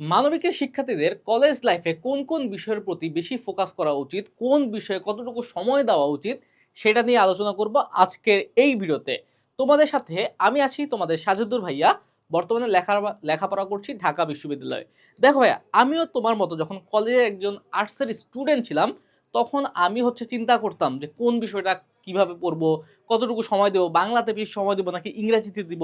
মানবিকের শিক্ষার্থীদের কলেজ লাইফে কোন কোন বিষয়ের প্রতি বেশি ফোকাস করা উচিত, কোন বিষয়ে কতটুকু সময় দেওয়া উচিত, সেটা নিয়ে আলোচনা করব আজকের এই ভিডিওতে। তোমাদের সাথে আমি আছি, তোমাদের সাজেদুর ভাইয়া। বর্তমানে লেখাপড়া করছি ঢাকা বিশ্ববিদ্যালয়ে। দেখো ভাইয়া, আমিও তোমার মতো যখন কলেজের একজন আর্টসের স্টুডেন্ট ছিলাম, তখন আমি চিন্তা করতাম যে কোন বিষয়টা কিভাবে পড়বো, কতটুকু সময় দেবো, বাংলাতে বেশি সময় দেবো নাকি ইংরেজিতে দিব,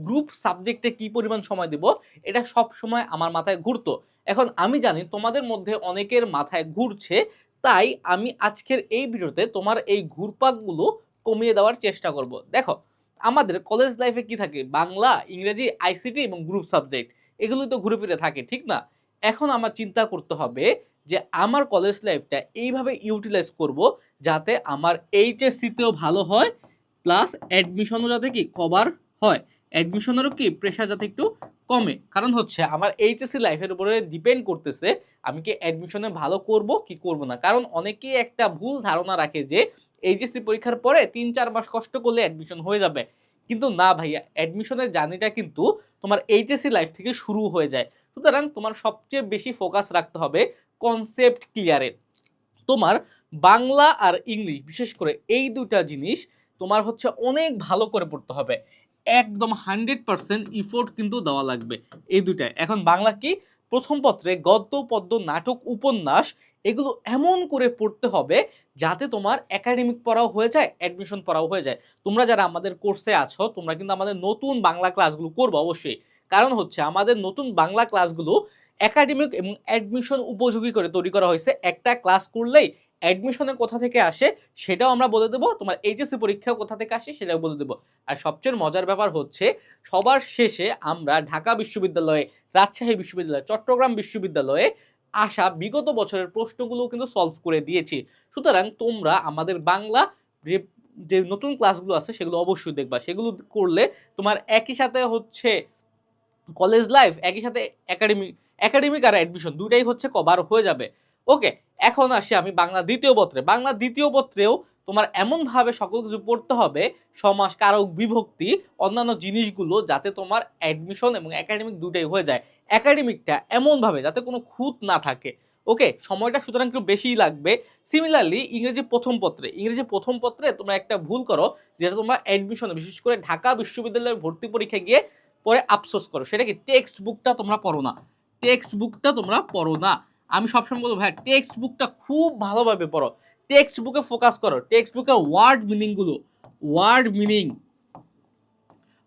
গ্রুপ সাবজেক্টে কি পরিমাণ সময় দেবো। এটা সব সময় আমার মাথায় ঘুরতো। এখন আমি জানি তোমাদের মধ্যে অনেকের মাথায় ঘুরছে, তাই আমি আজকের এই ভিডিওতে তোমার এই ঘুরপাকগুলো কমিয়ে দেওয়ার চেষ্টা করব। দেখো, আমাদের কলেজ লাইফে কি থাকে? বাংলা, ইংরেজি, আইসিটি এবং গ্রুপ সাবজেক্ট, এগুলোই তো ঘুরে ফিরে থাকে, ঠিক না? এখন আমার চিন্তা করতে হবে যে আমার কলেজ লাইফটা এইভাবে ইউটিলাইজ করব যাতে আমার এইচএসসিতেও ভালো হয়, প্লাস অ্যাডমিশনও যাতে কি কভার হয়, অ্যাডমিশনেরও কি প্রেশার যাতে একটু কমে। কারণ আমার এইচএসসি লাইফের উপরে ডিপেন্ড করতেছে আমি কি অ্যাডমিশনে ভালো করব কি করব না। কারণ অনেকেই একটা ভুল ধারণা রাখে যে এইচএসসি পরীক্ষার পরে 3-4 মাস কষ্ট করলে অ্যাডমিশন হয়ে যাবে। কিন্তু না ভাইয়া, অ্যাডমিশনের জার্নিটা কিন্তু তোমার এইচএসসি লাইফ থেকে শুরু হয়ে যায়। সুতরাং তোমার সবচেয়ে বেশি ফোকাস রাখতে হবে কনসেপ্ট ক্লিয়ারে। তোমার বাংলা আর ইংলিশ, বিশেষ করে এই দুটা জিনিস তোমার অনেক ভালো করে পড়তে হবে। একদম 100% ইফোর্ট কিন্তু দেওয়া লাগবে এই দুটায়। এখন বাংলা কি, প্রথম পত্রে গদ্য পদ্য নাটক উপন্যাস এগুলো এমন করে পড়তে হবে যাতে তোমার একাডেমিক পড়াও হয়ে যায়, অ্যাডমিশন পড়াও হয়ে যায়। তোমরা যারা আমাদের কোর্সে আছো, তোমরা কিন্তু আমাদের নতুন বাংলা ক্লাসগুলো করবে অবশ্যই। কারণ আমাদের নতুন বাংলা ক্লাসগুলো একাডেমিক এবং অ্যাডমিশন উপযোগী করে তৈরি করা হয়েছে। একটা ক্লাস করলেই অ্যাডমিশনে কোথা থেকে আসে সেটাও আমরা বলে দেবো, তোমার এইচএসসি পরীক্ষাও কোথা থেকে আসে সেটাও বলে দেবো। আর সবচেয়ে মজার ব্যাপার সবার শেষে আমরা ঢাকা বিশ্ববিদ্যালয়ে, রাজশাহী বিশ্ববিদ্যালয়ে, চট্টগ্রাম বিশ্ববিদ্যালয়ে আসা বিগত বছরের প্রশ্নগুলো কিন্তু সলভ করে দিয়েছি। সুতরাং তোমরা আমাদের বাংলা যে যে নতুন ক্লাসগুলো আছে সেগুলো অবশ্যই দেখবা। সেগুলো করলে তোমার একই সাথে কলেজ লাইফ, একই সাথে একাডেমিক আর অ্যাডমিশন দুটাই কভার হয়ে যাবে। ওকে, এখন আসি আমি বাংলা দ্বিতীয় পত্রে। বাংলা দ্বিতীয় পত্রেও তোমার এমনভাবে সকল কিছু পড়তে হবে, সমাস, কারক, বিভক্তি, অন্যান্য জিনিসগুলো, যাতে তোমার অ্যাডমিশন এবং একাডেমিক দুটাই হয়ে যায়। একাডেমিকটা এমনভাবে যাতে কোনো খুঁত না থাকে। ওকে, সময়টা সুতরাং একটু বেশিই লাগবে। সিমিলারলি ইংরেজি প্রথম পত্রে তোমরা একটা ভুল করো, যেটা তোমরা অ্যাডমিশনে, বিশেষ করে ঢাকা বিশ্ববিদ্যালয়ের ভর্তি পরীক্ষা গিয়ে পরে আফসোস করো। সেটা কি, টেক্সট বুকটা তোমরা পড়ো না। টেক্সট বুকটা তোমরা পড়ো না। আমি সবসময় বলবো ভাই, টেক্সট বুকটা খুব ভালোভাবে পড়ো, টেক্সট বুকে ফোকাস করো। টেক্সট বুকে word meaning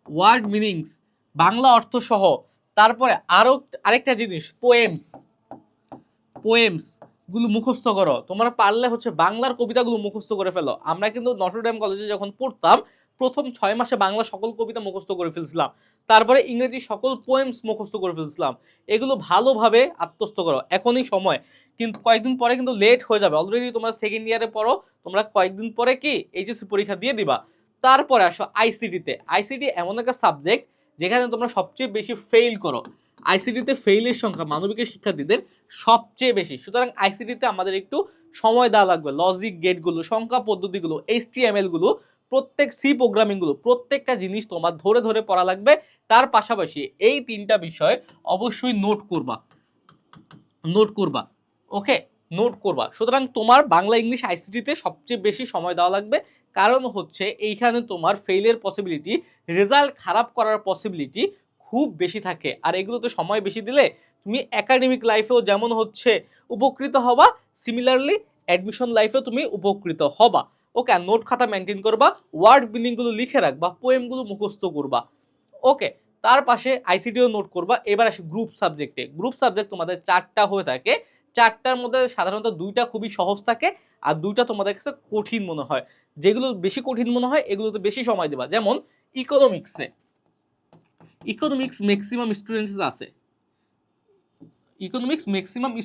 word meanings, Bangla অর্থ সহ। তারপরে আরেকটা জিনিস, পোয়েমস গুলো মুখস্থ করো। তোমরা পারলে বাংলার কবিতাগুলো মুখস্থ করে ফেলো। আমরা কিন্তু নটরডেম কলেজে যখন পড়তাম, প্রথম 6 মাসে বাংলা সকল কবিতা মুখস্থ করে ফেলছিলাম, তারপরে ইংরেজি সকল পোয়েমস মুখস্থ করে ফেলছিলাম। এগুলো ভালোভাবে আত্মস্থ করো, এখনই সময়। কিন্তু কয়েকদিন পরে কিন্তু লেট হয়ে যাবে। অলরেডি তোমরা সেকেন্ড ইয়ারে পড়ো, তোমরা কয়েকদিন পরে কি এইচএসসি পরীক্ষা দিয়ে দিবা। তারপরে আসো আইসিটিতে। আইসিটি এমন একটা সাবজেক্ট যেখানে তোমরা সবচেয়ে বেশি ফেইল করো। আইসিটিতে ফেইলের সংখ্যা মানবিকের শিক্ষার্থীদের সবচেয়ে বেশি। সুতরাং আইসিটিতে আমাদের একটু সময় দেওয়া লাগবে। লজিক গেটগুলো, সংখ্যা পদ্ধতিগুলো, এইচটিএমএল গুলো, প্রত্যেক সি প্রোগ্রামিং গুলো, প্রত্যেকটা জিনিস তোমার ধরে ধরে পড়া লাগবে। তার পাশাপাশি এই 3টা বিষয় অবশ্যই নোট করবা। ওকে, নোট করবা। সুতরাং তোমার বাংলা, ইংলিশ, আইসিটিতে সবচেয়ে বেশি সময় দেওয়া লাগবে। কারণ এইখানে তোমার ফেইলের পসিবিলিটি, রেজাল্ট খারাপ করার পসিবিলিটি খুব বেশি থাকে। আর এগুলোতে সময় বেশি দিলে তুমি একাডেমিক লাইফেও যেমন উপকৃত হবা, সিমিলারলি অ্যাডমিশন লাইফেও তুমি উপকৃত হবা। ওকে, আর নোট খাতা মেনটেন করবা, ওয়ার্ড মিনিংগুলো লিখে রাখবা, পোয়েমগুলো মুখস্থ করবা। ওকে, তার পাশে আইসিটিও নোট করবা। এবার আসি গ্রুপ সাবজেক্টে। গ্রুপ সাবজেক্ট তোমাদের 4টা হয়ে থাকে। 4টার মধ্যে সাধারণত 2টা খুবই সহজ থাকে, আর 2টা তোমাদের কাছে কঠিন মনে হয়। যেগুলো বেশি কঠিন মনে হয় এগুলোতে বেশি সময় দেবা। যেমন ইকোনমিক্স ম্যাক্সিমাম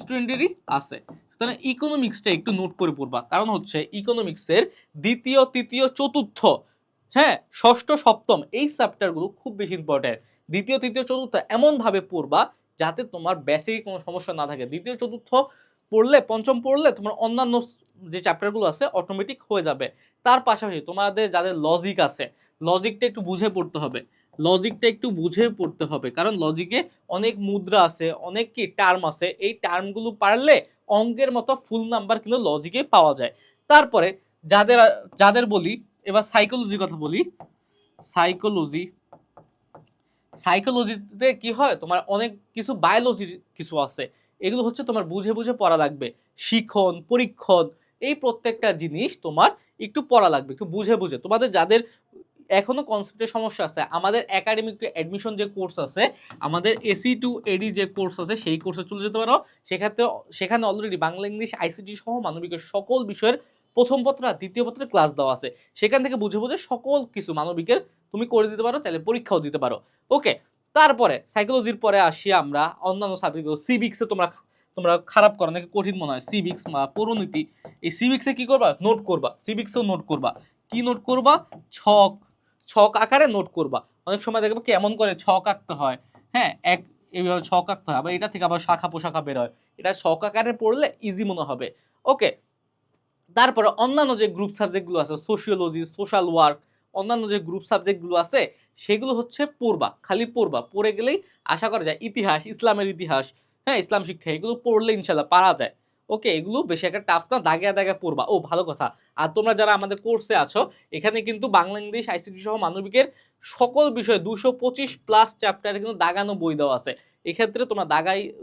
স্টুডেন্টেরই আছে। সুতরাং ইকোনমিক্সটা একটু নোট করে পড়বা। কারণ ইকোনমিক্সের দ্বিতীয়, তৃতীয়, চতুর্থ, হ্যাঁ, ষষ্ঠ, সপ্তম এই চ্যাপ্টারগুলো খুব বেশি ইম্পর্টেন্ট। দ্বিতীয়, তৃতীয়, চতুর্থ এমনভাবে পড়বা যাতে তোমার বেসিক কোনো সমস্যা না থাকে। দ্বিতীয়, চতুর্থ পড়লে, পঞ্চম পড়লে তোমার অন্যান্য যে চ্যাপ্টারগুলো আছে অটোমেটিক হয়ে যাবে। তার পাশাপাশি তোমাদের যাদের লজিক আছে, লজিকটা একটু বুঝে পড়তে হবে। লজিকটা একটু বুঝে পড়তে হবে, কারণ লজিকে অনেক মুদ্রা আছে, অনেক কি টার্ম আছে, এই টার্মগুলো পারলে অঙ্কের মতো ফুল নাম্বার কিন্তু লজিকে পাওয়া যায়। তারপরে যাদের যাদের বলি, এবার সাইকোলজির কথা বলি। সাইকোলজি, সাইকোলজিতে কি হয়, তোমার অনেক কিছু বায়োলজির কিছু আছে, এগুলো হচ্ছে তোমার বুঝে বুঝে পড়া লাগবে। শিখন, পরীক্ষণ, এই প্রত্যেকটা জিনিস তোমার একটু পড়া লাগবে, একটু বুঝে বুঝে। তোমাদের যাদের এখনো কনসেপ্টের সমস্যা আছে, আমাদের একাডেমিক অ্যাডমিশন যে কোর্স আছে, আমাদের এসি টু এডি যে কোর্স আছে, সেই কোর্সে চলে যেতে পারো। সেক্ষেত্রে সেখানে অলরেডি বাংলা, ইংলিশ, আইসিটি সহ মানবিকের সকল বিষয়ের প্রথম পত্র আর দ্বিতীয় পত্রের ক্লাস দেওয়া আছে। সেখান থেকে বুঝে বুঝে সকল কিছু মানবিকের তুমি করে দিতে পারো, তাহলে পরীক্ষাও দিতে পারো। ওকে, তারপরে সাইকোলজির পরে আসি আমরা অন্যান্য সাবজেক্ট। সিভিক্সে তোমরা তোমরা খারাপ করো নাকি, কঠিন মনে হয় সিভিক্স বা পৌরনীতি। এই সিভিক্সে কি করবা, নোট করবা। সিভিক্সেও নোট করবা, কি নোট করবা, ছক, ছক আকারে নোট করবা। অনেক সময় দেখবো কেমন করে ছক আঁকতে হয়, হ্যাঁ, এক এইভাবে ছক আঁকতে হয়, আবার এটা থেকে আবার শাখা পোশাখা বের হয়। এটা ছক আকারে পড়লে ইজি মনে হবে। ওকে, তারপরে অন্যান্য যে গ্রুপ সাবজেক্টগুলো আছে, সোশিওলজি, সোশ্যাল ওয়ার্ক, অন্যান্য যে গ্রুপ সাবজেক্টগুলো আছে, সেগুলো হচ্ছে পড়বা, খালি পড়বা। পড়ে গেলেই আশা করা যায় ইতিহাস, ইসলামের ইতিহাস, হ্যাঁ, ইসলাম শিক্ষা, এগুলো পড়লে ইনশাল্লাহ পারা যায়। ওকে, এগুলো বেশি একটা টাফ না, দাগে দাগে পড়বা। ও ভালো কথা, আর তোমরা যারা আমাদের কোর্সে আছো, এখানে কিন্তু বাংলা, ইংলিশ, আইসিটি সহ মানবিকের সকল বিষয়ে 225+ চ্যাপ্টারে কিন্তু দাগানো বই দেওয়া আছে। এক্ষেত্রে তোমরা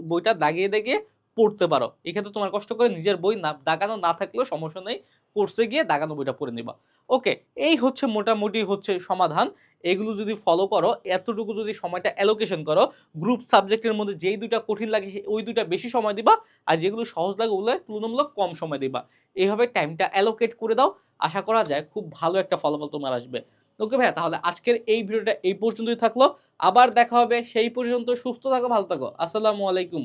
বইটা দাগিয়ে দাগিয়ে পড়তে পারো। এক্ষেত্রে তোমার কষ্ট করে নিজের বই না দাগানো না থাকলেও সমস্যা নেই, কোর্সে গিয়ে দাগানো বইটা পড়ে নিবা। ওকে, এই হচ্ছে মোটামুটি হচ্ছে সমাধান। এগুলো যদি ফলো করো, এতটুকু যদি সময়টা অ্যালোকেশন করো, গ্রুপ সাবজেক্টের মধ্যে যেই দুইটা কঠিন লাগে ওই দুইটা বেশি সময় দিবা, আর যেগুলো সহজ লাগে ওগুলো তুলনামূলক কম সময় দিবা। এইভাবে টাইমটা অ্যালোকেট করে দাও, আশা করা যায় খুব ভালো একটা ফলাফল তোমার আসবে। ওকে ভাইয়া, তাহলে আজকের এই ভিডিওটা এই পর্যন্তই থাকলো। আবার দেখা হবে, সেই পর্যন্ত সুস্থ থাকো, ভালো থাকো। আসসালামু আলাইকুম।